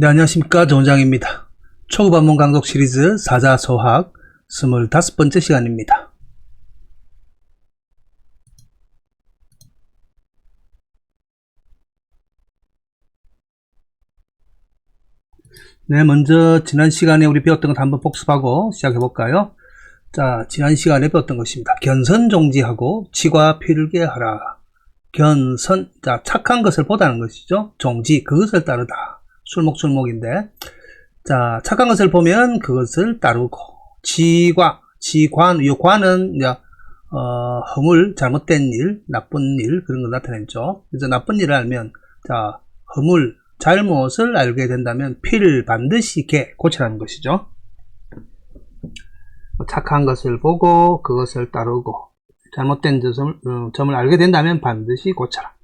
네, 안녕하십니까. 정장입니다. 초급반문 강독 시리즈 사자서학 25번째 시간입니다. 네, 먼저 지난 시간에 우리 배웠던 것 한번 복습하고 시작해 볼까요? 자, 지난 시간에 배웠던 것입니다. 견선종지하고 치과 필개하라. 견선, 자, 착한 것을 보다는 것이죠. 종지, 그것을 따르다. 술목술목인데, 자, 착한 것을 보면 그것을 따르고, 치과, 치관, 이 관은 이제 허물, 잘못된 일, 나쁜 일 그런 걸 나타내죠. 그래서 나쁜 일을 알면, 자, 허물, 잘못을 알게 된다면 필 반드시 개 고치라는 것이죠. 착한 것을 보고 그것을 따르고 잘못된 점을 알게 된다면 반드시 고쳐라.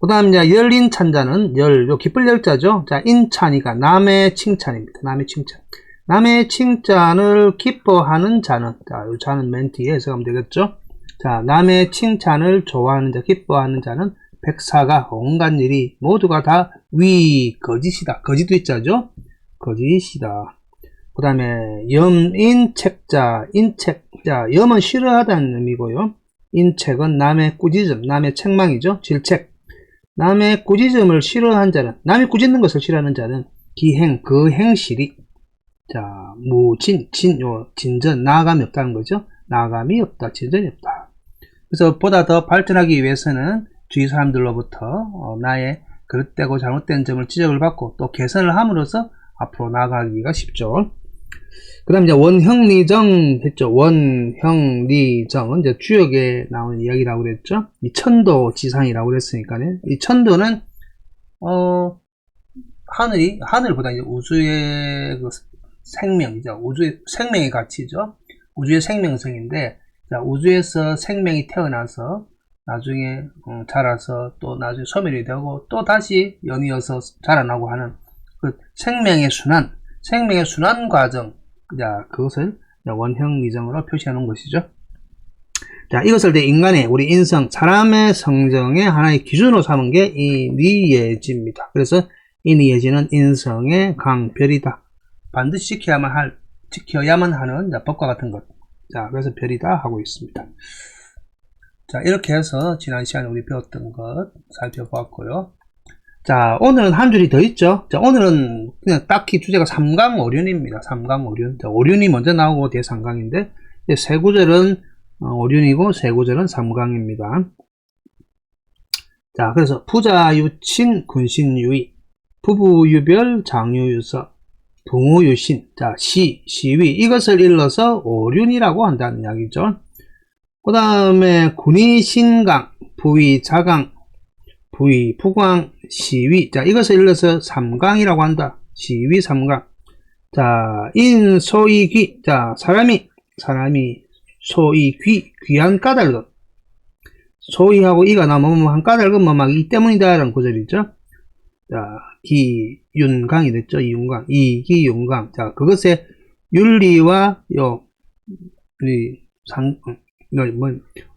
그 다음 이제 열인 찬자는 요 기쁠 열자죠. 자, 인찬이가 남의 칭찬입니다. 남의 칭찬. 남의 칭찬을 기뻐하는 자는, 자, 요 자는 맨 뒤에 해석하면 되겠죠. 자, 남의 칭찬을 좋아하는 자, 기뻐하는 자는 백사가 온갖 일이 모두가 다 거짓이다. 거짓도 있자죠. 거짓이다. 그 다음에 염인책자, 인책. 자, 염은 싫어하다는 의미고요. 인책은 남의 꾸짖음, 남의 책망이죠. 질책. 남의 꾸짖음을 싫어하는 자는, 남이 꾸짖는 것을 싫어하는 자는 기행, 그 행실이, 자, 무진, 진전, 나아감이 없다는 거죠. 나아감이 없다, 진전이 없다. 그래서 보다 더 발전하기 위해서는 주위 사람들로부터 나의 그릇되고 잘못된 점을 지적을 받고 또 개선을 함으로써 앞으로 나아가기가 쉽죠. 그 다음 이제 원형리정 했죠. 원형리정은 이제 주역에 나오는 이야기라고 그랬죠. 이 천도지상이라고 그랬으니까요. 이 천도는, 하늘보다 이제 우주의 그 생명이죠. 우주의 생명의 가치죠. 우주의 생명성인데, 자, 우주에서 생명이 태어나서 나중에 자라서 또 나중에 소멸이 되고 또 다시 연이어서 자라나고 하는 그 생명의 순환 과정, 자, 그것을 원형리정으로 표시해 놓은 것이죠. 자, 이것을 인간의, 우리 인성, 사람의 성정의 하나의 기준으로 삼은 게 이 니예지입니다. 그래서 이 니예지는 인성의 강별이다. 반드시 지켜야만 하는 법과 같은 것. 자, 그래서 별이다 하고 있습니다. 자, 이렇게 해서 지난 시간에 우리 배웠던 것 살펴보았고요. 자, 오늘은 한 줄이 더 있죠. 자, 오늘은 그냥 딱히 주제가 삼강오륜입니다. 삼강오륜. 자, 오륜이 먼저 나오고 뒤에 삼강인데, 세 구절은 오륜이고 세 구절은 삼강입니다. 자, 그래서 부자유친 군신유의, 부부유별 장유유서, 붕우유신, 자, 시위, 이것을 일러서 오륜이라고 한다는 이야기죠. 그 다음에 군의신강, 부의자강, 부의부강, 시위. 자, 이것을 일러서 삼강이라고 한다. 시위 삼강. 자, 인소이귀. 자, 사람이 소이귀, 귀한 까닭은. 소이하고 이가 나오면 한 까닭은 이 때문이다. 라는 구절이죠. 자, 기윤강이 됐죠. 이윤강. 이기윤강. 자, 그것의 윤리와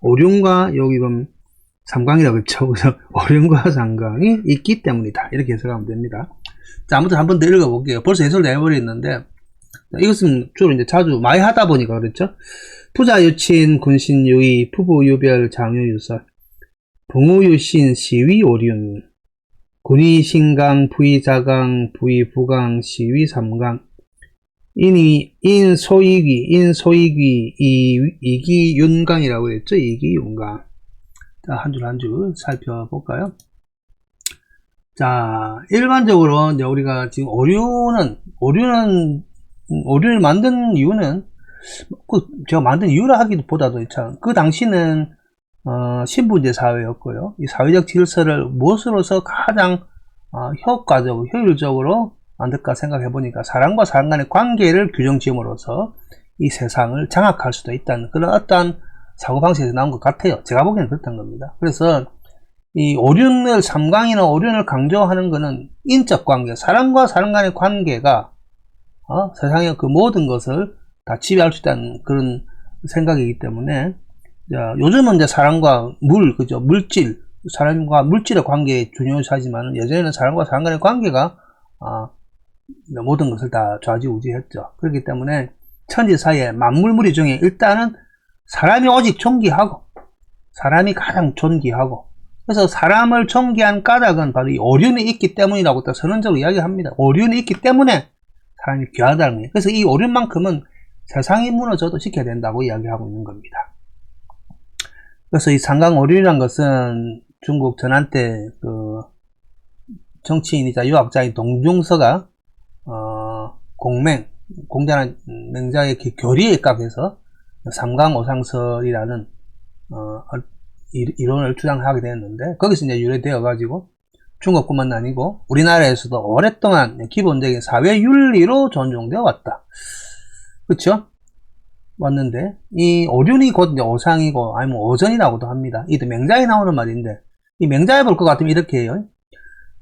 오륜과 여기 보면 삼강이라고 했죠. 그래서 오륜과 삼강이 있기 때문이다. 이렇게 해석하면 됩니다. 자, 아무튼 한번 더 읽어볼게요. 벌써 해석을 다 해버렸는데, 이것은 주로 이제 자주 많이 하다 보니까 그렇죠. 부자유친, 군신유의, 부부유별, 장유유설, 붕우유신, 시위오륜, 군의신강, 부의자강, 부의부강, 시위삼강, 인소이귀, 이기윤강이라고 그랬죠. 이기윤강. 자, 한 줄 한 줄 살펴볼까요? 자, 일반적으로 이제 우리가 지금 오륜을 만든 이유는, 제가 만든 이유라 하기보다도 참, 그 당시는, 신분제 사회였고요. 이 사회적 질서를 무엇으로서 가장, 효과적으로, 효율적으로 만들까 생각해 보니까 사람과 사람 간의 관계를 규정 지음으로써 이 세상을 장악할 수도 있다는 그런 어떠한 사고방식에서 나온 것 같아요. 제가 보기에는 그렇다는 겁니다. 그래서 이 오륜을, 삼강이나 오륜을 강조하는 것은 인적 관계, 사람과 사람 간의 관계가 세상의 그 모든 것을 다 지배할 수 있다는 그런 생각이기 때문에, 자, 요즘은 이제 사람과 사람과 물질의 관계에 중요시하지만 예전에는 사람과 사람 간의 관계가 모든 것을 다 좌지우지했죠. 그렇기 때문에 천지사의 만물무리 중에 일단은 사람이 오직 존귀하고, 사람이 가장 존귀하고, 그래서 사람을 존귀한 까닭은 바로 이 오륜이 있기 때문이라고 또 선언적으로 이야기합니다. 오륜이 있기 때문에 사람이 귀하다는 거예요. 그래서 이 오륜만큼은 세상이 무너져도 지켜야 된다고 이야기하고 있는 겁니다. 그래서 이 상강오륜이라는 것은 중국 전한 때 그 정치인이자 유학자인 동중서가 공자는 맹자의 교리에 입각해서 삼강오상설이라는 이론을 주장하게 되었는데, 거기서 이제 유래되어 가지고 중국뿐만 아니고 우리나라에서도 오랫동안 기본적인 사회윤리로 존중되어 왔다. 그쵸? 왔는데, 이 오륜이 곧 이제 오상이고 아니면 오전이라고도 합니다. 이도 맹자에 나오는 말인데, 이 맹자에 볼 것 같으면 이렇게 해요.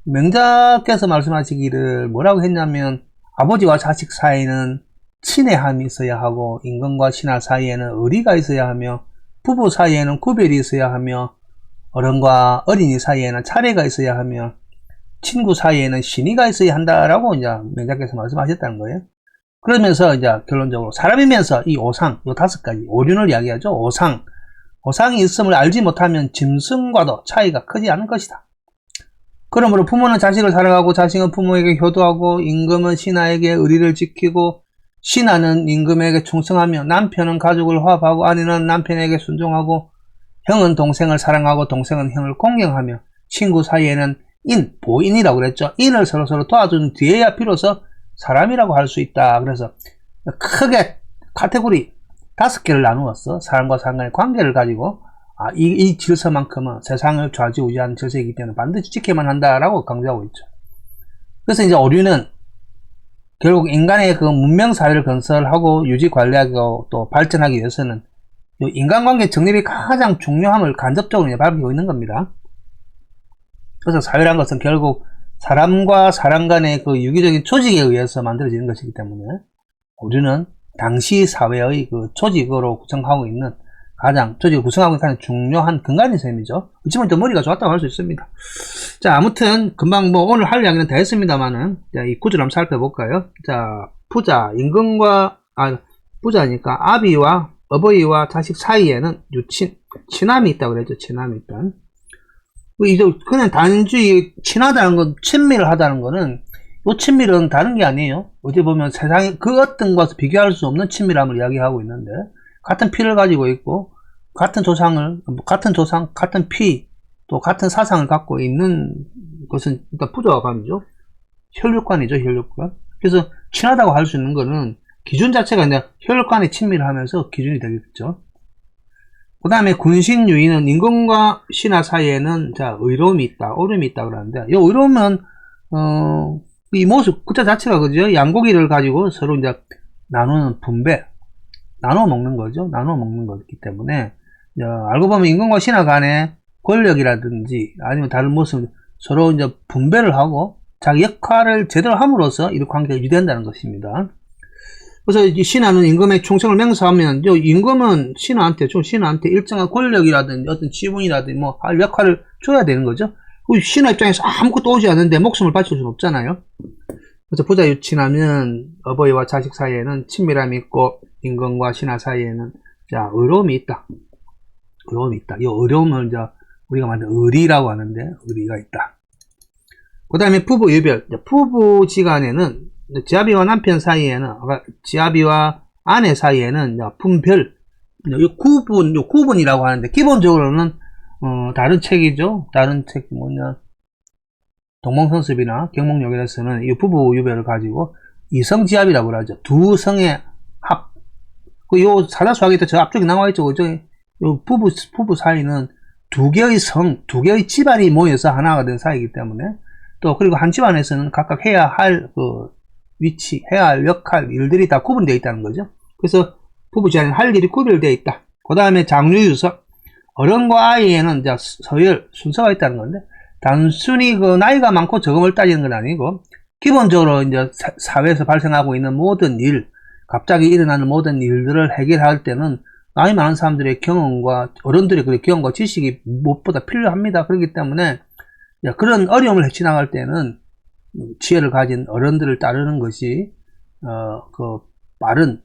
맹자께서 말씀하시기를 뭐라고 했냐면, 아버지와 자식 사이에는 친애함이 있어야 하고, 임금과 신하 사이에는 의리가 있어야 하며, 부부 사이에는 구별이 있어야 하며, 어른과 어린이 사이에는 차례가 있어야 하며, 친구 사이에는 신의가 있어야 한다라고 이제 맹자께서 말씀하셨다는 거예요. 그러면서 이제 결론적으로 사람이면서 이 오상, 요 5가지 오륜을 이야기하죠. 오상이 있음을 알지 못하면 짐승과도 차이가 크지 않은 것이다. 그러므로 부모는 자식을 사랑하고, 자식은 부모에게 효도하고, 임금은 신하에게 의리를 지키고, 신하는 임금에게 충성하며, 남편은 가족을 화합하고, 아내는 남편에게 순종하고, 형은 동생을 사랑하고, 동생은 형을 공경하며, 친구 사이에는 보인이라고 그랬죠. 인을 서로서로 도와준 뒤에야 비로소 사람이라고 할 수 있다. 그래서 크게 카테고리 5개를 나누었어. 사람과 사람 간의 관계를 가지고 이 질서만큼은 세상을 좌지우지하는 질서이기 때문에 반드시 지켜야만 한다라고 강조하고 있죠. 그래서 이제 오륜은 결국 인간의 그 문명사회를 건설하고 유지 관리하고 또 발전하기 위해서는 인간관계 정립이 가장 중요함을 간접적으로 밝히고 있는 겁니다. 그래서 사회란 것은 결국 사람과 사람 간의 그 유기적인 조직에 의해서 만들어지는 것이기 때문에 오륜은 당시 사회의 그 조직으로 구성하고 있는 조직을 구성하고 있는 가장 중요한 근간인 셈이죠. 어찌보면 또 머리가 좋았다고 할 수 있습니다. 자, 아무튼 금방 뭐 오늘 할 이야기는 다 했습니다만은 이 구조를 한번 살펴볼까요? 자, 부자, 임금과 부자니까 아비와 어버이와 자식 사이에는 친함이 있다고 그랬죠. 친함이 있다. 이제 그냥 단지 친하다는 건, 친밀하다는 거는, 이 친밀은 다른 게 아니에요. 어찌 보면 세상에 그 어떤 것과 비교할 수 없는 친밀함을 이야기하고 있는데, 같은 피를 가지고 있고, 같은 조상, 같은 피, 또 같은 사상을 갖고 있는 것은 일단 부자와 감이죠. 혈육관이죠, 혈육관. 그래서 친하다고 할 수 있는 거는 기준 자체가 이제 혈육관에 친밀하면서 기준이 되겠죠. 그 다음에 군신유의는 임금과 신하 사이에는 의로움이 있다, 오름이 있다 그러는데, 이 의로움은 이 모습 구자 자체가 그죠? 양고기를 가지고 서로 이제 나누는 분배, 나눠 먹는 거죠. 나눠 먹는 거기 때문에 알고 보면 임금과 신하 간의 권력이라든지 아니면 다른 모습 서로 이제 분배를 하고 자기 역할을 제대로 함으로써 이 관계가 유지된다는 것입니다. 그래서 이 신하는 임금의 충성을 맹세하면 임금은 신하한테 일정한 권력이라든지 어떤 지분이라든지 뭐 할 역할을 줘야 되는 거죠. 신하 입장에서 아무것도 오지 않는데 목숨을 바칠 수는 없잖아요. 그래서 부자 유친하면 어버이와 자식 사이에는 친밀함이 있고 임금과 신하 사이에는 의로움이 있다. 의로움이 있다. 이 의로움을 우리가 만든 의리라고 하는데 의리가 있다. 그 다음에 부부 유별. 부부지간에는 지아비와 남편 사이에는, 지아비와 아내 사이에는 분별, 구분이라고 하는데, 기본적으로는, 다른 책이죠. 다른 책, 동몽선습이나 경몽역에서는 이 부부 유별을 가지고 이성지압이라고 하죠. 두 성의 합. 요 사자수학에 저 앞쪽에 나와있죠. 그죠? 요 부부 사이는 두 개의 집안이 모여서 하나가 된 사이이기 때문에, 또, 그리고 한 집안에서는 각각 해야 할 위치, 해야 할 역할, 일들이 다 구분되어 있다는 거죠. 그래서 부부지간에 할 일이 구별되어 있다. 그 다음에 장류유서, 어른과 아이에는 서열, 순서가 있다는 건데, 단순히 나이가 많고 적음을 따지는 건 아니고, 기본적으로 사회에서 발생하고 있는 모든 일, 갑자기 일어나는 모든 일들을 해결할 때는 나이 많은 사람들의 경험과, 어른들의 그 경험과 지식이 무엇보다 필요합니다. 그렇기 때문에, 그런 어려움을 헤쳐나갈 때는 지혜를 가진 어른들을 따르는 것이 그 빠른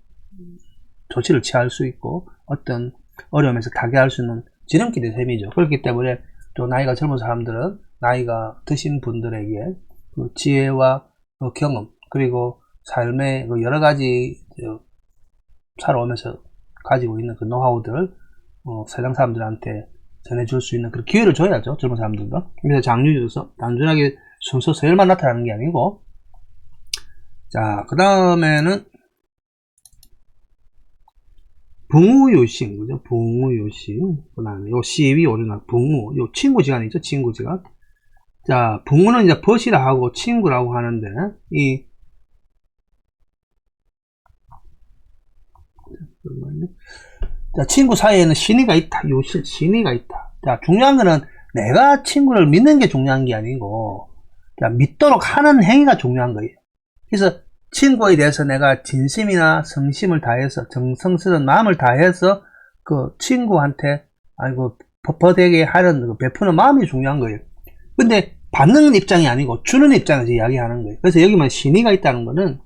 조치를 취할 수 있고 어떤 어려움에서 타개할 수 있는 지름길의 셈이죠. 그렇기 때문에 또 나이가 젊은 사람들은 나이가 드신 분들에게 그 지혜와 그 경험 그리고 삶의 그 여러 가지 살아오면서 가지고 있는 그 노하우들을 세상 사람들한테 전해줄 수 있는 그런 기회를 줘야죠. 젊은 사람들도. 그래서 장유유서 단순하게 순서 서열만 나타나는 게 아니고, 자, 그 다음에는 붕우요신, 그죠? 붕우요신. 그 다음에 요 시위 오르나 붕우, 요 친구 시간이죠. 친구 시간. 자, 붕우는 이제 벗이라 하고 친구라고 하는데, 자, 친구 사이에는 신의가 있다. 요신, 신의가 있다. 자, 중요한 거는 내가 친구를 믿는 게 중요한 게 아니고, 자, 믿도록 하는 행위가 중요한 거예요. 그래서 친구에 대해서 내가 진심이나 성심을 다해서, 정성스러운 마음을 다해서 그 친구한테, 아이고, 뻣뻣하게 하는, 그 베푸는 마음이 중요한 거예요. 근데 받는 입장이 아니고 주는 입장에서 이야기하는 거예요. 그래서 여기만 신의가 있다는 거는,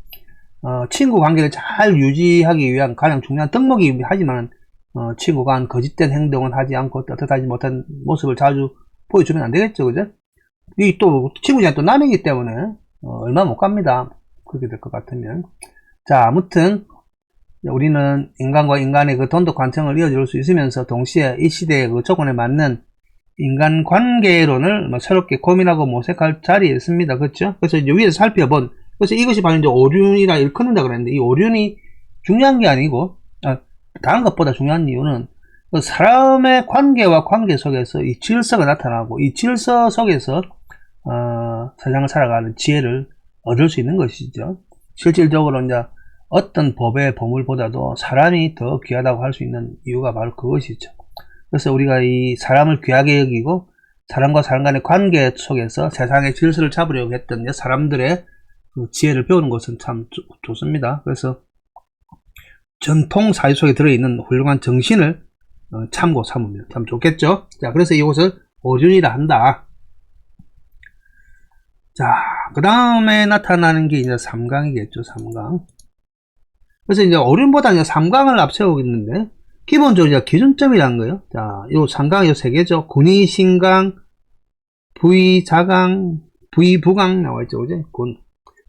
친구 관계를 잘 유지하기 위한 가장 중요한 덕목이 하지만, 친구가 한 거짓된 행동은 하지 않고 떳떳하지 못한 모습을 자주 보여주면 안 되겠죠, 그죠? 이 또 친구지만 또 남이기 때문에 얼마 못 갑니다. 그렇게 될 것 같으면. 자, 아무튼 우리는 인간과 인간의 그 돈독 관청을 이어줄 수 있으면서 동시에 이 시대의 그 조건에 맞는 인간 관계론을 새롭게 고민하고 모색할 자리에 있습니다. 그렇죠? 그래서 이제 위에서 살펴본, 그래서 이것이 바로 이제 오륜이라 일컫는다 그랬는데, 이 오륜이 중요한 게 아니고 다른 것보다 중요한 이유는 그 사람의 관계와 관계 속에서 이 질서가 나타나고 이 질서 속에서 세상을 살아가는 지혜를 얻을 수 있는 것이죠. 실질적으로 이제 어떤 법의 보물보다도 사람이 더 귀하다고 할 수 있는 이유가 바로 그것이죠. 그래서 우리가 이 사람을 귀하게 여기고 사람과 사람 간의 관계 속에서 세상의 질서를 잡으려고 했던 사람들의 그 지혜를 배우는 것은 참 좋습니다. 그래서 전통 사회 속에 들어있는 훌륭한 정신을 참고 삼으면 참 좋겠죠. 자, 그래서 이것을 오륜이라 한다. 자, 그 다음에 나타나는 게 이제 삼강이겠죠. 삼강. 그래서 이제 오륜보다 이제 삼강을 앞세우고 있는데, 기본적으로 이제 기준점이라는 거예요. 자, 요 삼강 요 세 개죠. 군의 신강, 부의-자강, 부의-부강 나와있죠. 그죠? 군.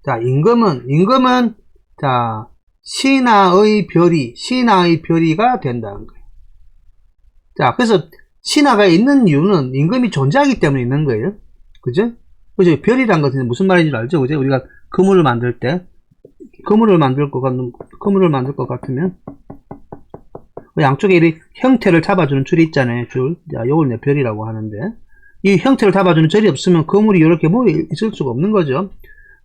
자, 임금은, 자, 신하의 별이가 된다는 거예요. 자, 그래서 신하가 있는 이유는 임금이 존재하기 때문에 있는 거예요. 그죠? 그죠? 별이란 것은 무슨 말인지 알죠? 그죠? 우리가 그물을 만들 때, 그물을 만들 것 같으면, 양쪽에 이 형태를 잡아주는 줄이 있잖아요. 줄. 자, 요걸 이제 별이라고 하는데, 이 형태를 잡아주는 줄이 없으면 그물이 이렇게 모여 있을 수가 없는 거죠.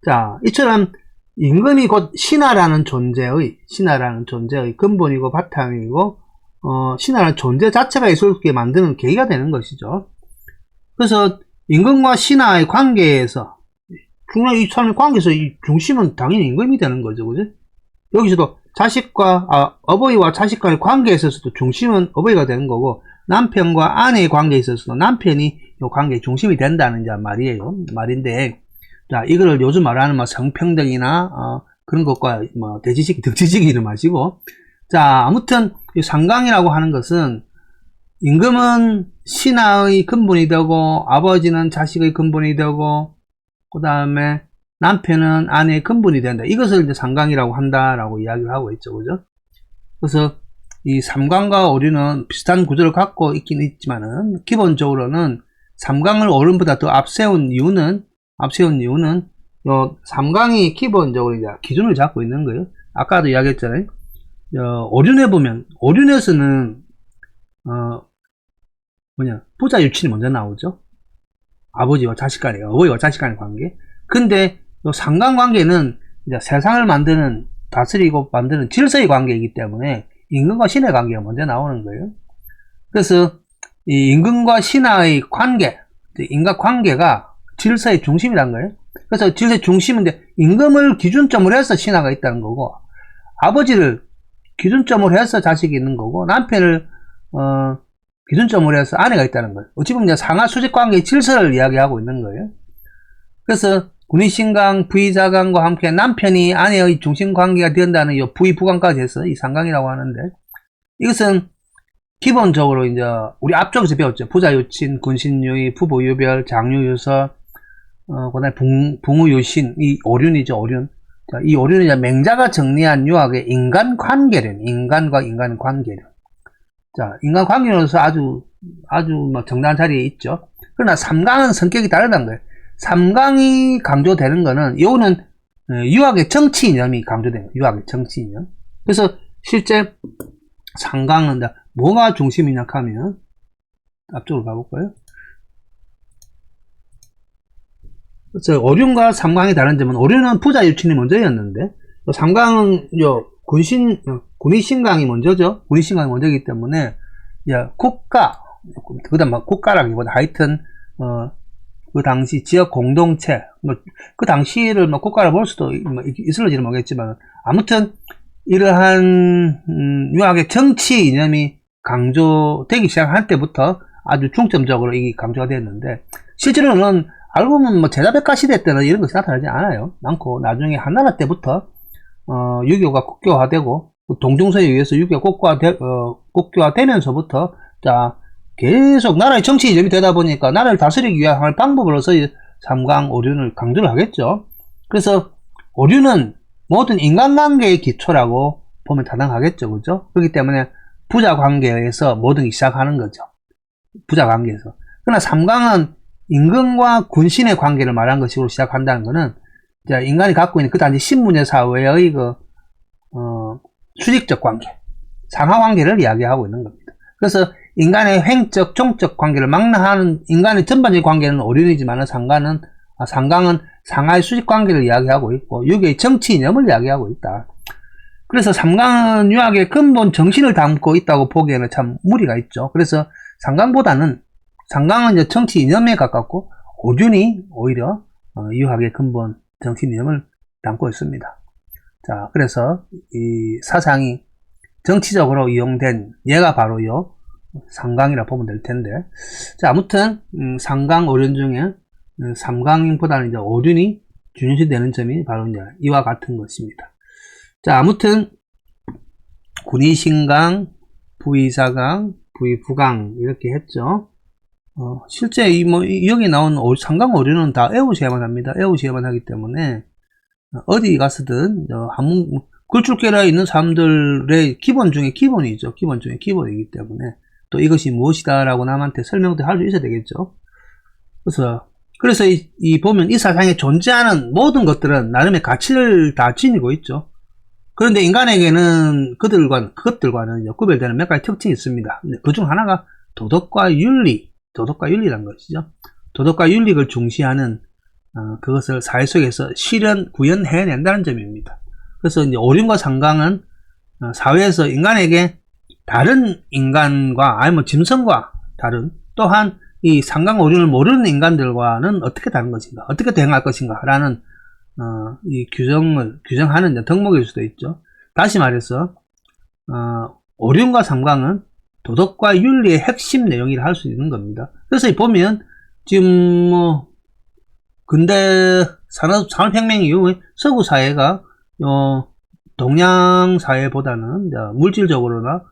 자, 이처럼 임금이 곧 신하라는 존재의 근본이고 바탕이고, 신하라는 존재 자체가 있을 수 있게 만드는 계기가 되는 것이죠. 그래서 임금과 신하의 관계에서, 중요한 이 사람의 관계에서 이 중심은 당연히 임금이 되는 거죠. 그죠? 여기서도 어버이와 자식 간의 관계에 있어서도 중심은 어버이가 되는 거고, 남편과 아내의 관계에 있어서도 남편이 이 관계의 중심이 된다는 말인데, 자, 이거를 요즘 말하는 성평등이나, 그런 것과 덕지시키지 마시고, 자, 아무튼, 이 상강이라고 하는 것은, 임금은 신하의 근본이 되고, 아버지는 자식의 근본이 되고, 그 다음에 남편은 아내의 근본이 된다. 이것을 이제 상강이라고 한다라고 이야기를 하고 있죠. 그죠? 그래서 이 삼강과 오륜은 비슷한 구조를 갖고 있긴 있지만은, 기본적으로는 삼강을 오륜보다 더 앞세운 이유는, 요 삼강이 기본적으로 이제 기준을 잡고 있는 거예요. 아까도 이야기했잖아요. 오륜에 보면, 오륜에서는, 부자 유친이 먼저 나오죠. 어버이와 자식 간의 관계. 근데, 요 상강 관계는 이제 세상을 다스리고 만드는 질서의 관계이기 때문에 임금과 신의 관계가 먼저 나오는 거예요. 그래서, 이 임금과 신하의 관계, 인과관계가 질서의 중심이란 거예요. 그래서 질서의 중심인데, 임금을 기준점으로 해서 신하가 있다는 거고, 아버지를 기준점으로 해서 자식이 있는 거고, 남편을, 기준점으로 해서 아내가 있다는 거예요. 어찌 보면 상하 수직 관계의 질서를 이야기하고 있는 거예요. 그래서 군의신강, 부의자강과 함께 남편이 아내의 중심관계가 된다는 이 부의부강까지 해서 이 상강이라고 하는데, 이것은 기본적으로 이제 우리 앞쪽에서 배웠죠. 부자유친, 군신유의, 부부유별, 장유유서, 그다음에 붕우유신, 이 오륜이죠, 오륜. 자, 이 오륜은 이제 맹자가 정리한 유학의 인간관계론, 인간과 인간의 관계론. 자, 인간관계론에서 아주 뭐 정당한 자리에 있죠. 그러나 삼강은 성격이 다르다는 거예요. 삼강이 강조되는 거는, 요거는 유학의 정치 이념이 강조되는 거예요. 유학의 정치 이념. 그래서 실제 삼강은 뭐가 중심이냐 하면, 앞쪽으로 가볼까요? 그래서 오륜과 삼강이 다른 점은, 오륜은 부자 유친이 먼저였는데, 삼강은 군의신강이 먼저죠. 군의신강이 먼저이기 때문에, 국가, 그 다음 국가라기보다 하여튼, 그 당시 지역 공동체, 그 당시를 국가를 볼 수도 있을지는 모르겠지만, 아무튼, 이러한, 유학의 정치 이념이 강조되기 시작할 때부터 아주 중점적으로 이게 강조가 됐는데, 실제로는 알고 보면 뭐 제자백가 시대 때는 이런 것이 나타나지 않아요. 많고, 나중에 한나라 때부터, 유교가 국교화되고, 동중서에 의해서 유교가 국교화되면서부터, 자, 계속 나라의 정치 이념이 되다 보니까 나라를 다스리기 위한 방법으로서 삼강 오륜을 강조를 하겠죠. 그래서 오륜은 모든 인간관계의 기초라고 보면 타당하겠죠. 그죠? 그렇기 때문에 부자 관계에서 모든 게 시작하는 거죠. 부자 관계에서. 그러나 삼강은 임금과 군신의 관계를 말한 것으로 시작한다는 것은, 이제 인간이 갖고 있는 그 단지 신분의 사회의 수직적 관계, 상하 관계를 이야기하고 있는 겁니다. 그래서 인간의 횡적, 종적 관계를 망라하는 인간의 전반적인 관계는 오륜이지만 상강은 상하의 수직 관계를 이야기하고 있고, 유교의 정치 이념을 이야기하고 있다. 그래서 삼강은 유학의 근본 정신을 담고 있다고 보기에는 참 무리가 있죠. 그래서 상강은 이제 정치 이념에 가깝고, 오륜이 오히려 유학의 근본 정신 이념을 담고 있습니다. 자, 그래서 이 사상이 정치적으로 이용된 예가 바로 요 삼강이라 보면 될 텐데, 자, 아무튼 삼강 오륜 중에 삼강보다는 이제 오륜이 중요시 되는 점이 바로 이제 이와 같은 것입니다. 자, 아무튼 군의신강, 부의사강, 부의부강 이렇게 했죠. 실제 여기 나온 삼강 오륜은 다 외우셔야만 합니다. 외우셔야만 하기 때문에 어디 가서든 글줄계라에 있는 사람들의 기본 중에 기본이죠. 기본 중에 기본이기 때문에 또 이것이 무엇이다 라고 남한테 설명도 할 수 있어야 되겠죠. 그래서 보면 이 사상에 존재하는 모든 것들은 나름의 가치를 다 지니고 있죠. 그런데 인간에게는 그것들과는 구별되는 몇 가지 특징이 있습니다. 그 중 하나가 도덕과 윤리란 것이죠. 도덕과 윤리를 중시하는 그것을 사회 속에서 구현해낸다는 점입니다. 그래서 이제 오륜과 삼강은 사회에서 인간에게 다른 인간과 아니면 짐승과 다른, 또한 이 삼강 오륜을 모르는 인간들과는 어떻게 다른 것인가, 어떻게 대응할 것인가 라는 이 규정하는 덕목일 수도 있죠. 다시 말해서 오륜과 삼강은 도덕과 윤리의 핵심 내용이라 할 수 있는 겁니다. 그래서 보면 지금 근대 산업혁명 이후에 서구 사회가 동양 사회보다는 물질적으로나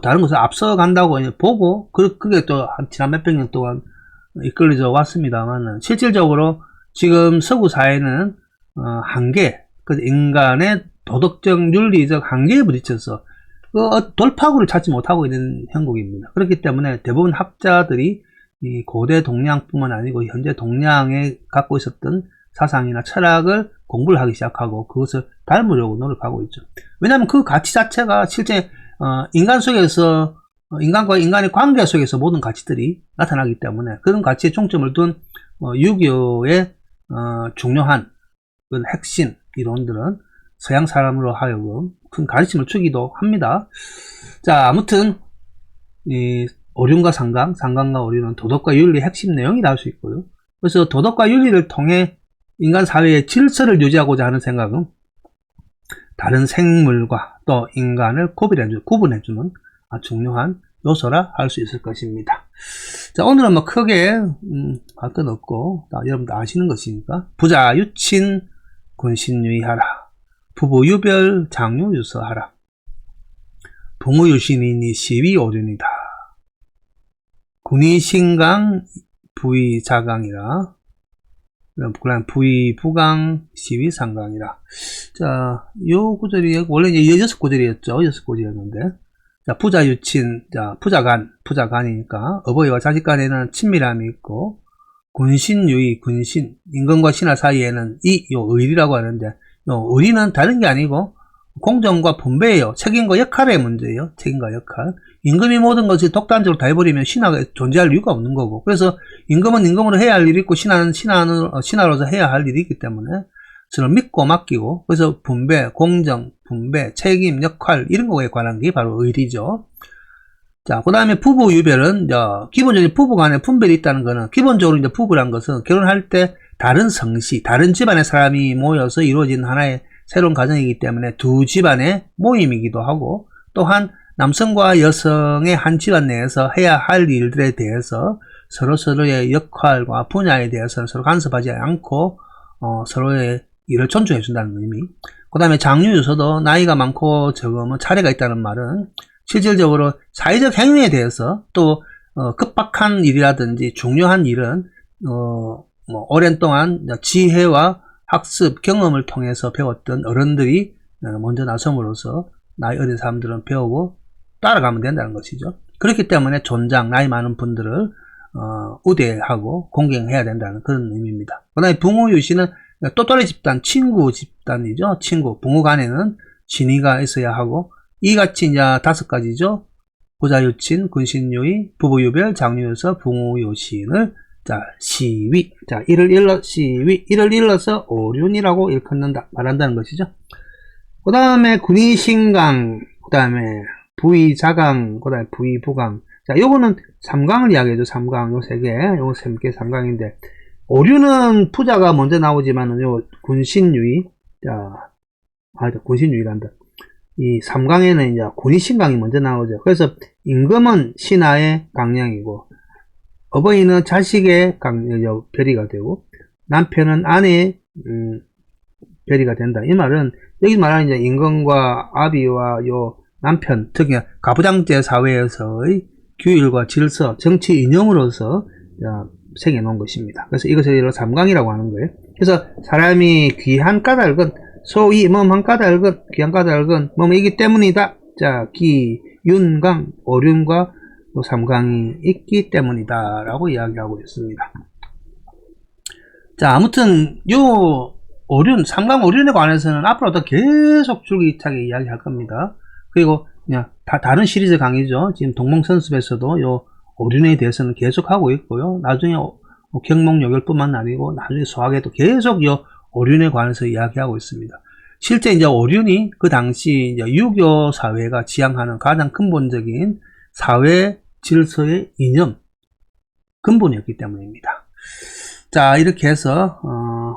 다른 것을 앞서간다고 보고, 그게 또 지난 몇백 년 동안 이끌어져 왔습니다만, 실질적으로 지금 서구 사회는 한계, 인간의 도덕적, 윤리적 한계에 부딪혀서 돌파구를 찾지 못하고 있는 형국입니다. 그렇기 때문에 대부분 학자들이 이 고대 동양뿐만 아니고 현재 동양에 갖고 있었던 사상이나 철학을 공부를 하기 시작하고 그것을 닮으려고 노력하고 있죠. 왜냐하면 그 가치 자체가 실제 인간 속에서, 인간과 인간의 관계 속에서 모든 가치들이 나타나기 때문에 그런 가치에 중점을 둔 유교의 중요한 핵심 이론들은 서양 사람으로 하여금 큰 가르침을 주기도 합니다. 자, 아무튼 이 오륜과 삼강과 오륜은 도덕과 윤리의 핵심 내용이라 할 수 있고요. 그래서 도덕과 윤리를 통해 인간 사회의 질서를 유지하고자 하는 생각은 다른 생물과 또 인간을 구분해주는 아주 중요한 요소라 할 수 있을 것입니다. 자, 오늘은 뭐 크게 할 건 없고 여러분들 아시는 것이니까 부자 유친 군신유의하라. 부부 유별 장유 유서하라. 부모 유신이니 시위 오륜이다. 군이 신강 부의 자강이라. 그다음 부의 부강 시위 상강이라. 자, 요 구절이 원래 이제 6구절이었죠. 6구절이었는데. 자, 부자 유친, 자, 부자간이니까 어버이와 자식 간에는 친밀함이 있고, 군신유의, 군신, 임금과 신하 사이에는 요 의리라고 하는데, 요 의리는 다른 게 아니고, 공정과 분배예요. 책임과 역할의 문제예요. 책임과 역할. 임금이 모든 것을 독단적으로 다 해버리면 신하가 존재할 이유가 없는 거고. 그래서 임금은 임금으로 해야 할 일이 있고, 신하는 신하로서 해야 할 일이 있기 때문에, 서로 믿고 맡기고, 그래서 분배, 공정, 분배, 책임, 역할, 이런 거에 관한 게 바로 의리죠. 자, 그 다음에 부부 유별은, 기본적인 부부 간에 분별이 있다는 거는, 기본적으로 이제 부부란 것은 결혼할 때 다른 성씨, 다른 집안의 사람이 모여서 이루어진 하나의 새로운 가정이기 때문에 두 집안의 모임이기도 하고, 또한 남성과 여성의 한 집안 내에서 해야 할 일들에 대해서 서로서로의 역할과 분야에 대해서는 서로 간섭하지 않고, 서로의 일을 존중해 준다는 의미. 그 다음에 장유유서도 나이가 많고 적으면 차례가 있다는 말은 실질적으로 사회적 행위에 대해서 또 급박한 일이라든지 중요한 일은 오랜 동안 지혜와 학습, 경험을 통해서 배웠던 어른들이 먼저 나섬으로써 나이 어린 사람들은 배우고 따라가면 된다는 것이죠. 그렇기 때문에 존장, 나이 많은 분들을 우대하고 공경해야 된다는 그런 의미입니다. 그 다음에 부모유시는 또또래 집단, 친구 집단이죠. 친구, 부모 간에는 진의가 있어야 하고, 이같이 이제 5가지죠. 부자유친, 군신유의, 부부유별, 장유유서, 부모유신을, 자, 시위. 자, 이를 일러 시위. 이를 일러서 오륜이라고 일컫는다. 말한다는 것이죠. 그 다음에 군의신강, 그 다음에 부의자강, 그 다음에 부의부강. 자, 요거는 3강을 이야기해줘. 3강, 요 3개, 요 3개 3강인데, 오류는 부자가 먼저 나오지만은 요 군신유의, 군신유의란다. 이 3강에는 이제 군의신강이 먼저 나오죠. 그래서 임금은 신하의 강령이고, 어버이는 자식의 별이가 되고, 남편은 아내의 별이가 된다. 이 말은 여기 말하는 이제 임금과 아비와 요 남편, 특히 가부장제 사회에서의 규율과 질서, 정치 이념으로서 새겨놓은 것입니다. 그래서 이것을 3강이라고 하는 거예요. 그래서 사람이 귀한 까닭은 소위 한 까닭은 귀한 까닭은 뭐이기 때문이다. 자, 윤강, 오륜과 3강이 있기 때문이다 라고 이야기하고 있습니다. 자, 아무튼 요 오륜, 3강 오륜에 관해서는 앞으로도 계속 줄기차게 이야기할 겁니다. 그리고 그냥 다른 시리즈 강의죠. 지금 동몽선습에서도 요 오륜에 대해서는 계속 하고 있고요. 나중에 경목요결뿐만 아니고 나중에 수학에도 계속 요 오륜에 관해서 이야기하고 있습니다. 실제 이제 오륜이 그 당시 이제 유교 사회가 지향하는 가장 근본적인 사회 질서의 이념 근본이었기 때문입니다. 자, 이렇게 해서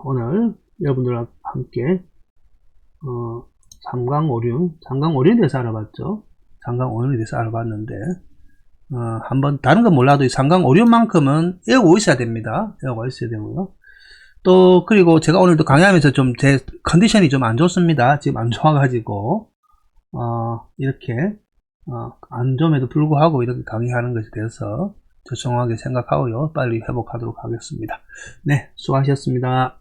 오늘 여러분들과 함께 3강 오륜, 3강 오륜에 대해서 알아봤죠. 3강 오륜에 대해서 알아봤는데 한번 다른 건 몰라도 이 3강 오륜만큼은 외우고 있어야 됩니다. 외우고 있어야 되고요. 또 그리고 제가 오늘도 강의하면서 좀 제 컨디션이 좀 안 좋습니다. 지금 안 좋아가지고 이렇게 안 좋음에도 불구하고 이렇게 강의하는 것에 대해서 죄송하게 생각하고요. 빨리 회복하도록 하겠습니다. 네, 수고하셨습니다.